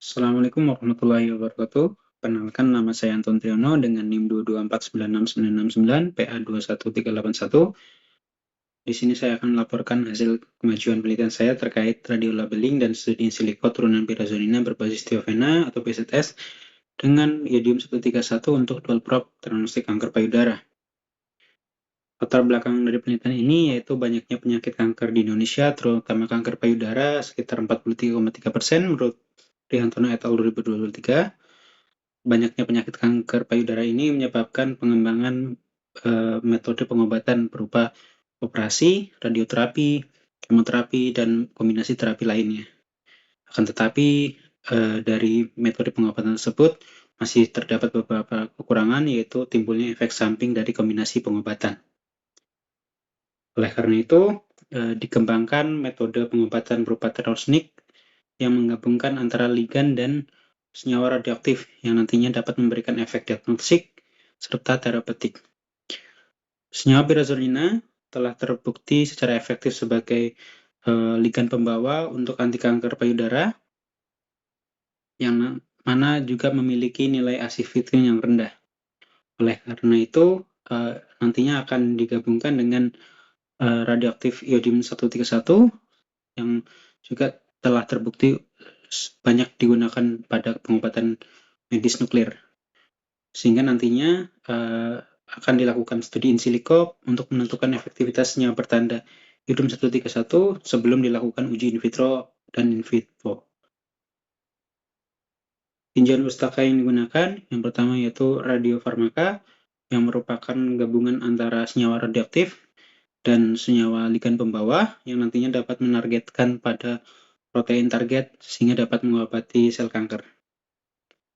Assalamualaikum warahmatullahi wabarakatuh. Perkenalkan, nama saya Anton Triyono dengan NIM 2249699 PA21381. Di sini saya akan melaporkan hasil kemajuan penelitian saya terkait radiolabeling dan studi in silico turunan pirazolina berbasis thiofena atau PZS dengan iodium 131 untuk dual probe diagnostik kanker payudara. Latar belakang dari penelitian ini yaitu banyaknya penyakit kanker di Indonesia, terutama kanker payudara sekitar 43,3% menurut Prihantono et al. 2023. Banyaknya penyakit kanker payudara ini menyebabkan pengembangan metode pengobatan berupa operasi, radioterapi, kemoterapi, dan kombinasi terapi lainnya. Akan tetapi, dari metode pengobatan tersebut masih terdapat beberapa kekurangan, yaitu timbulnya efek samping dari kombinasi pengobatan. Oleh karena itu, dikembangkan metode pengobatan berupa terorsnik yang menggabungkan antara ligan dan senyawa radioaktif yang nantinya dapat memberikan efek diagnostik serta terapeutik. Senyawa pirazolina telah terbukti secara efektif sebagai ligan pembawa untuk anti kanker payudara yang mana juga memiliki nilai activity yang rendah. Oleh karena itu, nantinya akan digabungkan dengan radioaktif iodium 131 yang juga telah terbukti banyak digunakan pada pengobatan medis nuklir. Sehingga nantinya akan dilakukan studi in silico untuk menentukan efektivitas senyawa bertanda iodium 131 sebelum dilakukan uji in vitro dan in vivo. Tinjauan pustaka yang digunakan, yang pertama yaitu radiofarmaka, yang merupakan gabungan antara senyawa radioaktif dan senyawa ligan pembawa yang nantinya dapat menargetkan pada protein target sehingga dapat mengobati sel kanker.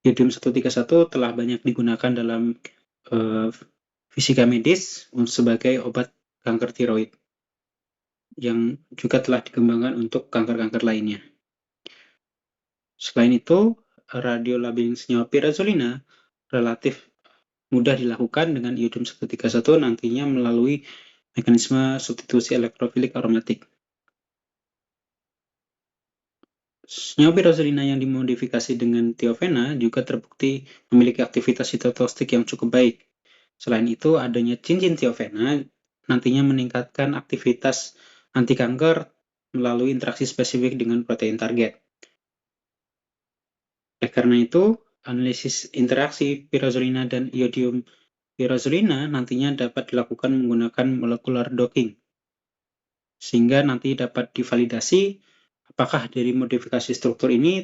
Iodium 131 telah banyak digunakan dalam fisika medis sebagai obat kanker tiroid yang juga telah dikembangkan untuk kanker-kanker lainnya. Selain itu, radiolabeling senyawa pirazolina relatif mudah dilakukan dengan iodium 131 nantinya melalui mekanisme substitusi elektrofilik aromatik. Senyawa pirazolina yang dimodifikasi dengan thiofena juga terbukti memiliki aktivitas sitotoksik yang cukup baik. Selain itu, adanya cincin thiofena nantinya meningkatkan aktivitas anti kanker melalui interaksi spesifik dengan protein target. Oleh karena itu, analisis interaksi pirazolina dan iodium pirazolina nantinya dapat dilakukan menggunakan molecular docking, sehingga nanti dapat divalidasi apakah dari modifikasi struktur ini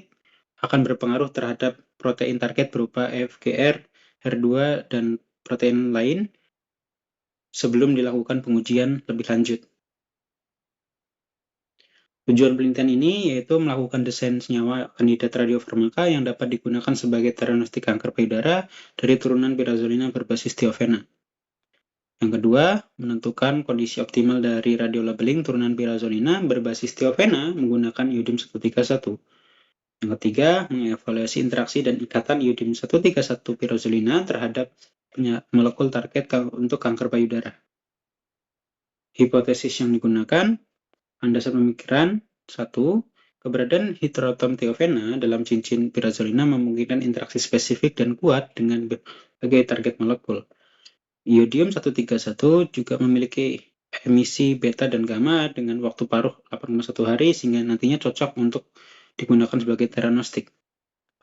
akan berpengaruh terhadap protein target berupa FGR, HER2, dan protein lain sebelum dilakukan pengujian lebih lanjut. Tujuan penelitian ini yaitu melakukan desain senyawa kandidat radiofarmaka yang dapat digunakan sebagai diagnostik kanker payudara dari turunan pirazolina berbasis thiofena. Yang kedua, menentukan kondisi optimal dari radiolabeling turunan pirazolina berbasis thiofena menggunakan iodium 131. Yang ketiga, mengevaluasi interaksi dan ikatan iodium 131 pirazolina terhadap molekul target untuk kanker payudara. Hipotesis yang digunakan, landasan pemikiran, 1. Keberadaan heteroatom thiofena dalam cincin pirazolina memungkinkan interaksi spesifik dan kuat dengan berbagai target molekul. Iodium 131 juga memiliki emisi beta dan gamma dengan waktu paruh 8,1 hari sehingga nantinya cocok untuk digunakan sebagai diagnostik.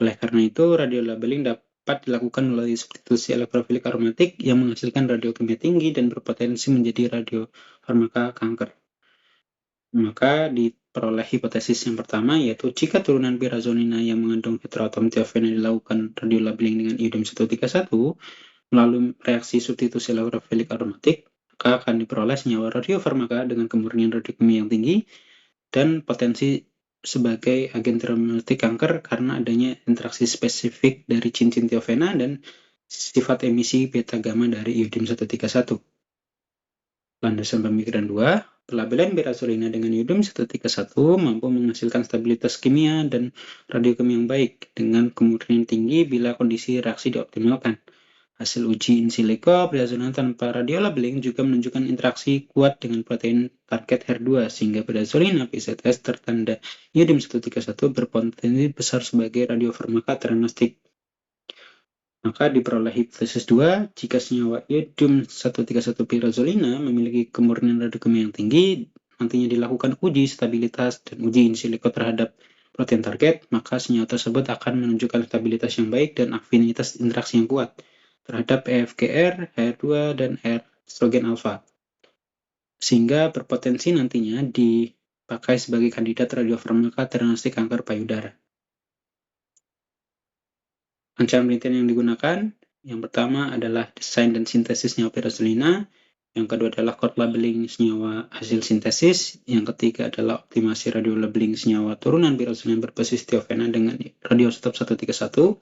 Oleh karena itu, radiolabeling dapat dilakukan melalui substitusi elektrofilik aromatik yang menghasilkan radiokimia tinggi dan berpotensi menjadi radiofarmaka kanker. Maka diperoleh hipotesis yang pertama, yaitu jika turunan pirazolina yang mengandung heteroatom thiofena dilakukan radiolabeling dengan iodium 131 melalui reaksi substitusi elektrofilik aromatik, maka akan diperoleh senyawa radiofarmaka dengan kemurnian radiokimia yang tinggi dan potensi sebagai agen terapeutik kanker karena adanya interaksi spesifik dari cincin thiofena dan sifat emisi beta gamma dari iodium 131. Landasan pemikiran 2, pelabelan pirazolina dengan iodium 131 mampu menghasilkan stabilitas kimia dan radiokimia yang baik dengan kemurnian tinggi bila kondisi reaksi dioptimalkan. Hasil uji in silico pirazolina tanpa radiolabeling juga menunjukkan interaksi kuat dengan protein target HER2 sehingga pirazolina PZS tertanda iodium 131 berpotensi besar sebagai radiofarmaka teragnostik. Maka diperoleh hipotesis 2, jika senyawa iodium 131 pirazolina memiliki kemurnian radiokimia yang tinggi, nantinya dilakukan uji stabilitas dan uji in silico terhadap protein target, maka senyawa tersebut akan menunjukkan stabilitas yang baik dan afinitas interaksi yang kuat terhadap EFGR, HER2, dan estrogen alfa, sehingga berpotensi nantinya dipakai sebagai kandidat radiofarmaka teragnostik kanker payudara. Ancaman penelitian yang digunakan, yang pertama adalah desain dan sintesis senyawa pirazolina, yang kedua adalah code labeling senyawa hasil sintesis, yang ketiga adalah optimasi radio labeling senyawa turunan pirazolina berbasis tiofena dengan radioisotop 131,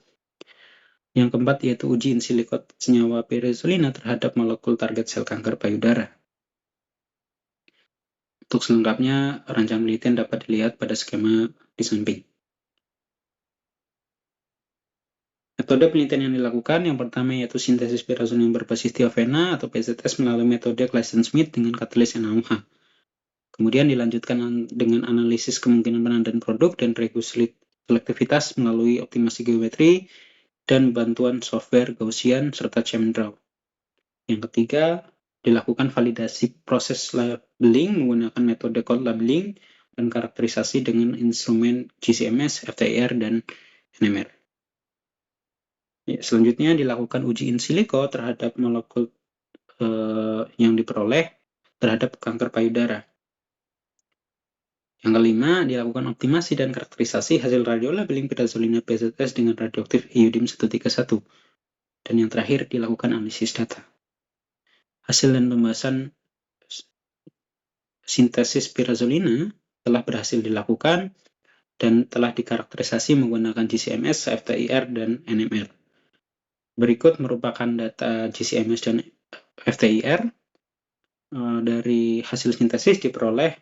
yang keempat yaitu uji in silico senyawa pirazolina terhadap molekul target sel kanker payudara. Untuk selengkapnya, rancangan penelitian dapat dilihat pada skema di samping. Metode penelitian yang dilakukan yang pertama yaitu sintesis pirazolina berbasis tiofena atau PZS melalui metode Claisen-Smith dengan katalis N6H. Kemudian dilanjutkan dengan analisis kemungkinan penandaan produk dan selektivitas melalui optimasi geometri dan bantuan software Gaussian serta ChemDraw. Yang ketiga, dilakukan validasi proses labeling menggunakan metode code labeling dan karakterisasi dengan instrumen GC-MS, FTIR, dan NMR. Selanjutnya dilakukan uji in silico terhadap molekul yang diperoleh terhadap kanker payudara. Yang kelima, dilakukan optimasi dan karakterisasi hasil radiolabeling pirazolina PZS dengan radioaktif iodium 131. Dan yang terakhir, dilakukan analisis data. Hasil dan pembahasan sintesis pirazolina telah berhasil dilakukan dan telah dikarakterisasi menggunakan GC-MS, FTIR, dan NMR. Berikut merupakan data GC-MS dan FTIR. Dari hasil sintesis diperoleh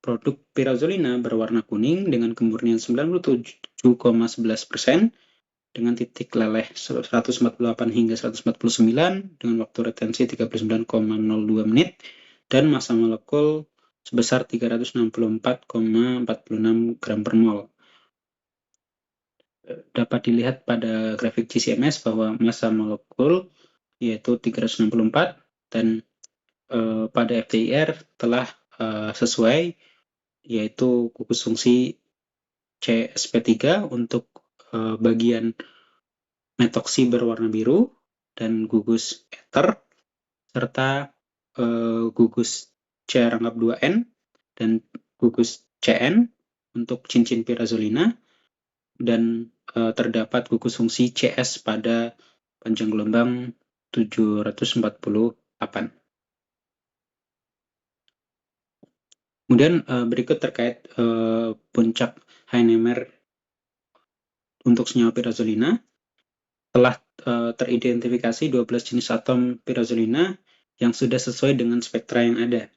produk pirazolina berwarna kuning dengan kemurnian 97,11% dengan titik leleh 148 hingga 149 dengan waktu retensi 39,02 menit dan massa molekul sebesar 364,46 gram per mol. Dapat dilihat pada grafik GC-MS bahwa massa molekul yaitu 364 dan pada FTIR telah sesuai, yaitu gugus fungsi CSP3 untuk bagian metoksi berwarna biru dan gugus ether serta gugus C rangkap 2N dan gugus CN untuk cincin pirazolina, dan terdapat gugus fungsi CS pada panjang gelombang 748. Kemudian berikut terkait puncak HNMR untuk senyawa pirazolina. Telah teridentifikasi 12 jenis atom pirazolina yang sudah sesuai dengan spektra yang ada.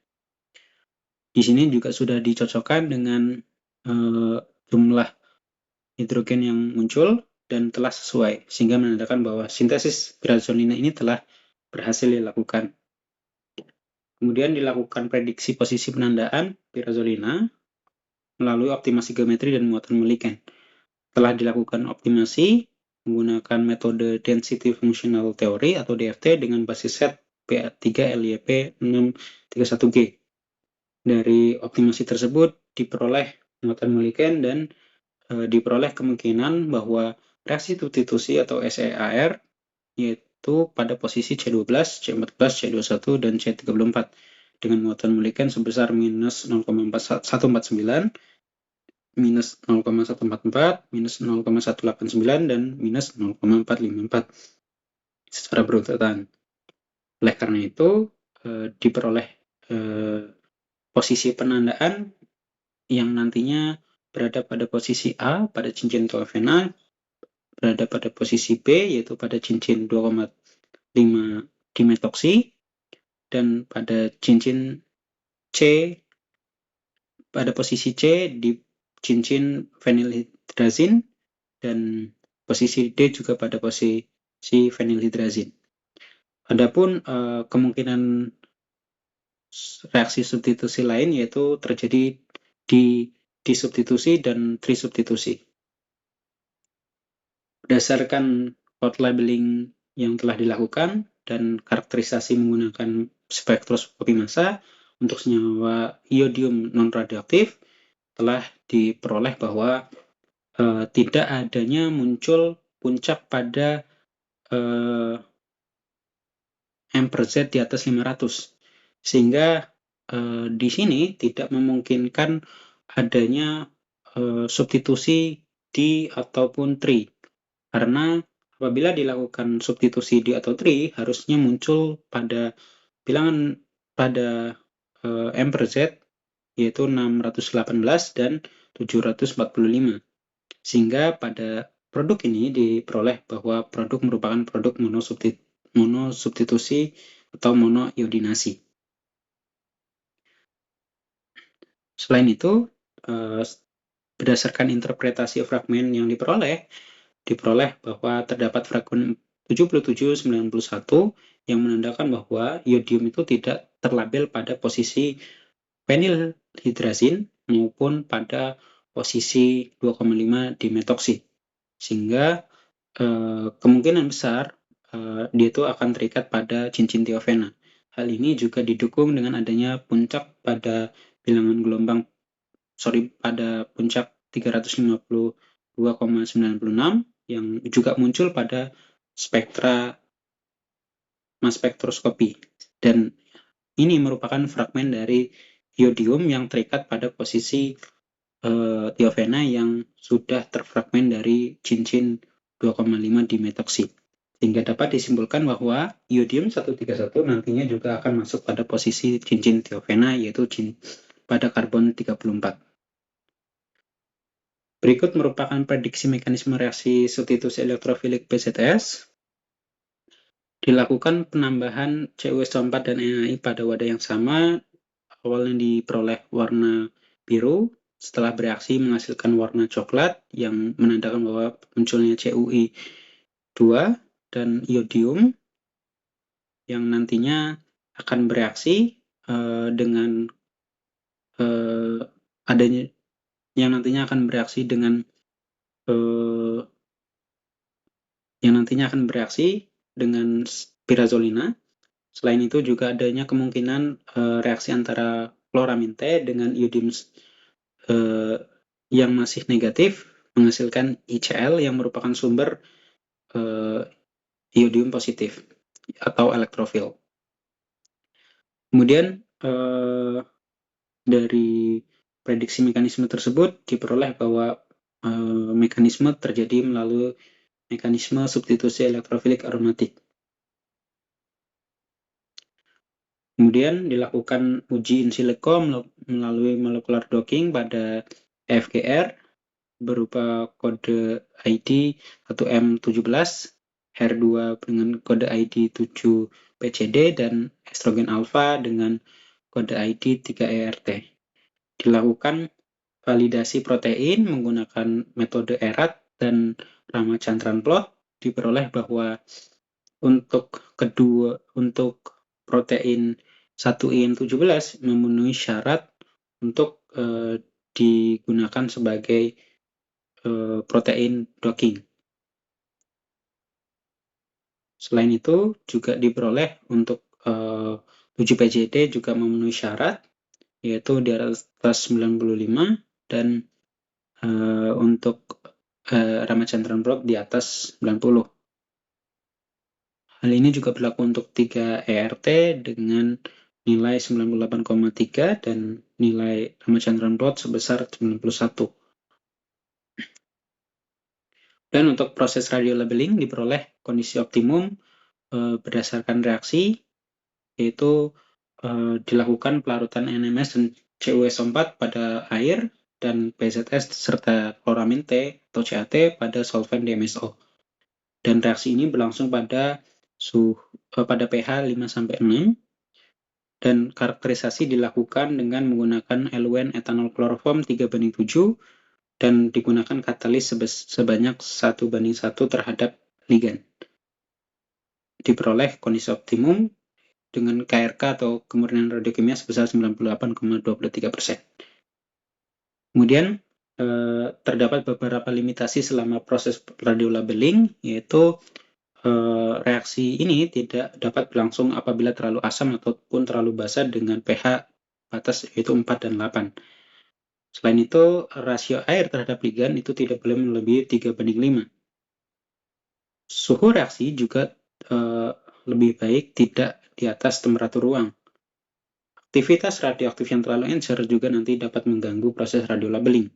Di sini juga sudah dicocokkan dengan jumlah hidrogen yang muncul dan telah sesuai, sehingga menandakan bahwa sintesis pirazolina ini telah berhasil dilakukan. Kemudian dilakukan prediksi posisi penandaan pirazolina melalui optimasi geometri dan muatan moleken. Telah dilakukan optimasi menggunakan metode Density Functional Theory atau DFT dengan basis set PA3-LYP631G. Dari optimasi tersebut diperoleh muatan moleken dan diperoleh kemungkinan bahwa reaksi substitusi atau SEAR yaitu pada posisi C12, C14, C21, dan C34 dengan muatan moleken sebesar minus 0,149, minus 0,144, minus 0,189, dan minus 0,454 secara berurutan. Oleh karena itu, diperoleh posisi penandaan yang nantinya berada pada posisi A pada cincin tiofena, berada pada posisi B yaitu pada cincin 2,5 dimetoksi, dan pada cincin C pada posisi C di cincin fenilhydrazine, dan posisi D juga pada posisi fenilhydrazine. Adapun kemungkinan reaksi substitusi lain yaitu terjadi di disubstitusi dan trisubstitusi. Berdasarkan code labeling yang telah dilakukan dan karakterisasi menggunakan spektroskopi massa untuk senyawa iodium non-radioaktif, telah diperoleh bahwa tidak adanya muncul puncak pada M/Z di atas 500. Sehingga di sini tidak memungkinkan adanya substitusi di ataupun tri. Karena apabila dilakukan substitusi di atau tri, harusnya muncul pada bilangan pada M/Z yaitu 618 dan 745. Sehingga pada produk ini diperoleh bahwa produk merupakan produk monosubstitusi atau monoiodinasi. Selain itu, berdasarkan interpretasi fragmen yang diperoleh bahwa terdapat fragmen 7791 yang menandakan bahwa iodium itu tidak terlabel pada posisi fenilhidrazin maupun pada posisi 2,5 dimetoksi. Sehingga kemungkinan besar dia itu akan terikat pada cincin tiofena. Hal ini juga didukung dengan adanya puncak pada bilangan gelombang pada puncak 352,96 yang juga muncul pada mass spektroskopi, dan ini merupakan fragmen dari iodium yang terikat pada posisi tiofena yang sudah terfragmen dari cincin 2,5 dimetoksi. Sehingga dapat disimpulkan bahwa iodium 131 nantinya juga akan masuk pada posisi cincin tiofena, yaitu pada karbon 34. Berikut merupakan prediksi mekanisme reaksi substitusi elektrofilik BZS. Dilakukan penambahan CuSO4 dan NaI pada wadah yang sama, awalnya diperoleh warna biru, setelah bereaksi menghasilkan warna coklat yang menandakan bahwa munculnya CuI2 dan iodium yang nantinya akan bereaksi dengan pirazolina. Selain itu juga adanya kemungkinan reaksi antara chloramin T dengan iodium yang masih negatif menghasilkan ICl yang merupakan sumber iodium positif atau elektrofil. Kemudian dari prediksi mekanisme tersebut diperoleh bahwa mekanisme terjadi melalui mekanisme substitusi elektrofilik aromatik. Kemudian dilakukan uji in silico melalui molecular docking pada FGR berupa kode ID 1M17, HER2 dengan kode ID 7PCD, dan estrogen alfa dengan kode ID 3ERT. Dilakukan validasi protein menggunakan metode ERAT dan Ramachandran plot. Diperoleh bahwa untuk protein 1IN17 memenuhi syarat untuk digunakan sebagai protein docking. Selain itu juga diperoleh untuk 7PCD juga memenuhi syarat, yaitu di atas 95, dan untuk Ramachandran plot di atas 90. Hal ini juga berlaku untuk 3ERT dengan nilai 98,3 dan nilai Ramachandran plot sebesar 91. Dan untuk proses radio labeling diperoleh kondisi optimum berdasarkan reaksi, yaitu dilakukan pelarutan NMS dan CuSO4 pada air dan BZS serta chloramin T atau CaT pada solvent DMSO. Dan reaksi ini berlangsung pada pH 5-6, dan karakterisasi dilakukan dengan menggunakan eluen etanol kloroform 3:7 dan digunakan katalis sebanyak 1:1 terhadap ligan. diperoleh kondisi optimum dengan KRK atau kemurnian radiokimia sebesar 98,23%. Kemudian terdapat beberapa limitasi selama proses radiolabeling, yaitu reaksi ini tidak dapat berlangsung apabila terlalu asam ataupun terlalu basa dengan pH batas yaitu 4 dan 8. Selain itu, rasio air terhadap ligan itu tidak boleh melebihi 3:5. Suhu reaksi juga lebih baik tidak di atas temperatur ruang. Aktivitas radioaktif yang terlalu encer juga nanti dapat mengganggu proses radiolabeling.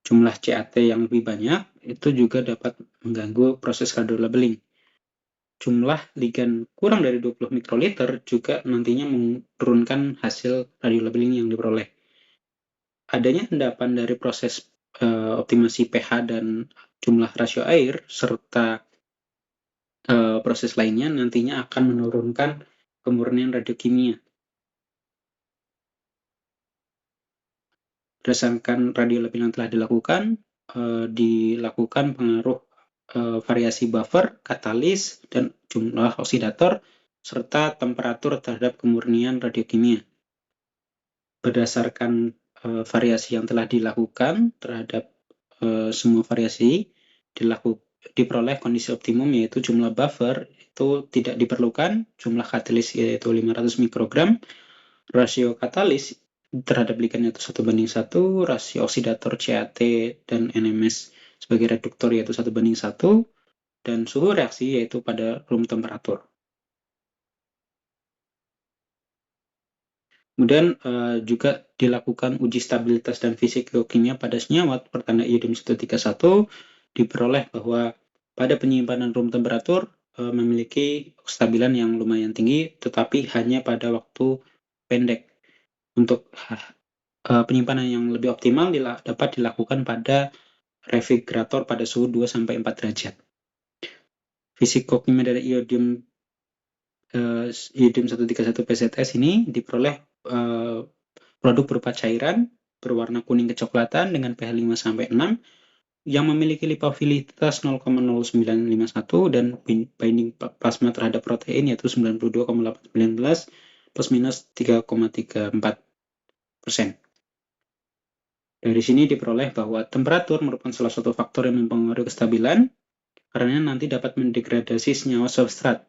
Jumlah CAT yang lebih banyak itu juga dapat mengganggu proses radiolabeling. Jumlah ligan kurang dari 20 mikroliter juga nantinya menurunkan hasil radiolabeling yang diperoleh. Adanya endapan dari proses optimasi pH dan jumlah rasio air serta proses lainnya nantinya akan menurunkan kemurnian radiokimia. Berdasarkan radiolabeling yang telah dilakukan pengaruh variasi buffer, katalis, dan jumlah oksidator, serta temperatur terhadap kemurnian radiokimia. Berdasarkan variasi yang telah dilakukan terhadap semua variasi, diperoleh kondisi optimum yaitu jumlah buffer itu tidak diperlukan, jumlah katalis yaitu 500 mikrogram, rasio katalis terhadap ligan yaitu 1:1, rasio oksidator CAT dan NMS sebagai reduktor yaitu 1:1, dan suhu reaksi yaitu pada room temperatur. Kemudian juga dilakukan uji stabilitas dan fisikokimia pada senyawa pertanda iodium 131, diperoleh bahwa pada penyimpanan room temperatur memiliki kestabilan yang lumayan tinggi, tetapi hanya pada waktu pendek. Untuk penyimpanan yang lebih optimal dapat dilakukan pada refrigerator pada suhu 2-4 derajat. Fisikokimia dari iodium 131 PZS ini diperoleh produk berupa cairan berwarna kuning kecoklatan dengan pH 5-6 yang memiliki lipofilitas 0,0951 dan binding plasma terhadap protein yaitu 92,819 plus minus 3,34%. Dari sini diperoleh bahwa temperatur merupakan salah satu faktor yang mempengaruhi kestabilan karena nanti dapat mendegradasi senyawa substrat.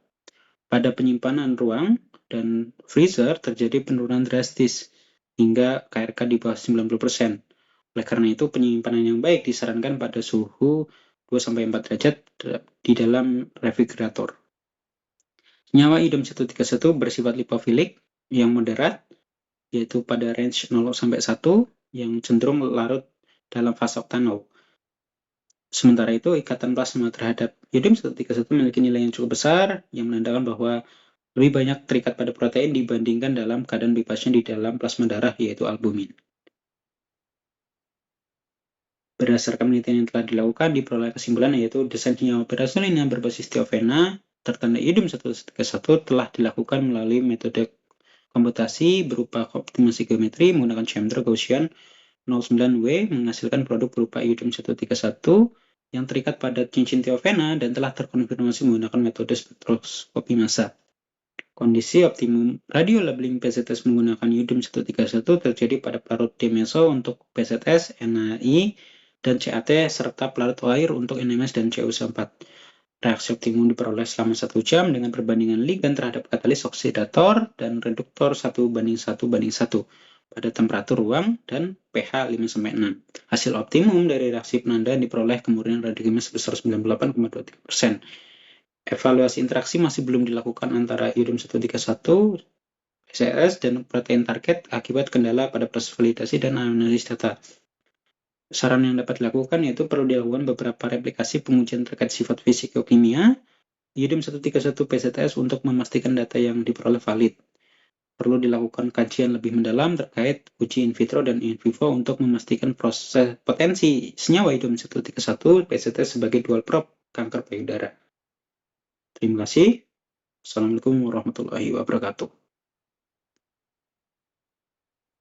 Pada penyimpanan ruang dan freezer terjadi penurunan drastis hingga KRK di bawah 90%. Oleh karena itu, penyimpanan yang baik disarankan pada suhu 2-4 derajat di dalam refrigerator. Senyawa iodium 131 bersifat lipofilik yang moderat, yaitu pada range 0-1 yang cenderung larut dalam fase oktanol. Sementara itu, ikatan plasma terhadap iodium 131 memiliki nilai yang cukup besar, yang menandakan bahwa lebih banyak terikat pada protein dibandingkan dalam keadaan bebasnya di dalam plasma darah, yaitu albumin. Berdasarkan penelitian yang telah dilakukan, diperoleh kesimpulan yaitu desain senyawa beracun yang berbasis tiofena tertanda iodium 131 telah dilakukan melalui metode komputasi berupa optimasi geometri menggunakan chambers Gaussian 09W menghasilkan produk berupa iodium 131 yang terikat pada cincin tiofena dan telah terkonfirmasi menggunakan metode spektroskopi massa. Kondisi optimum radiolabeling PZS menggunakan iodium 131 terjadi pada pelarut D-meso untuk PZS, NaI, dan CAT serta pelarut air untuk NMS dan CuSO4. Reaksi optimum diperoleh selama 1 jam dengan perbandingan ligan terhadap katalis oksidator dan reduktor 1:1:1 pada temperatur ruang dan pH 5-6. Hasil optimum dari reaksi penanda diperoleh kemurnian radiokimia sebesar 98,23%. Evaluasi interaksi masih belum dilakukan antara iodium 131 PZS dan protein target akibat kendala pada proses validasi dan analisis data. Saran yang dapat dilakukan yaitu perlu dilakukan beberapa replikasi pengujian terkait sifat fisikokimia iodium 131 PZS untuk memastikan data yang diperoleh valid. Perlu dilakukan kajian lebih mendalam terkait uji in vitro dan in vivo untuk memastikan proses potensi senyawa iodium 131 PZS sebagai dual probe kanker payudara. Terima kasih. Assalamualaikum warahmatullahi wabarakatuh.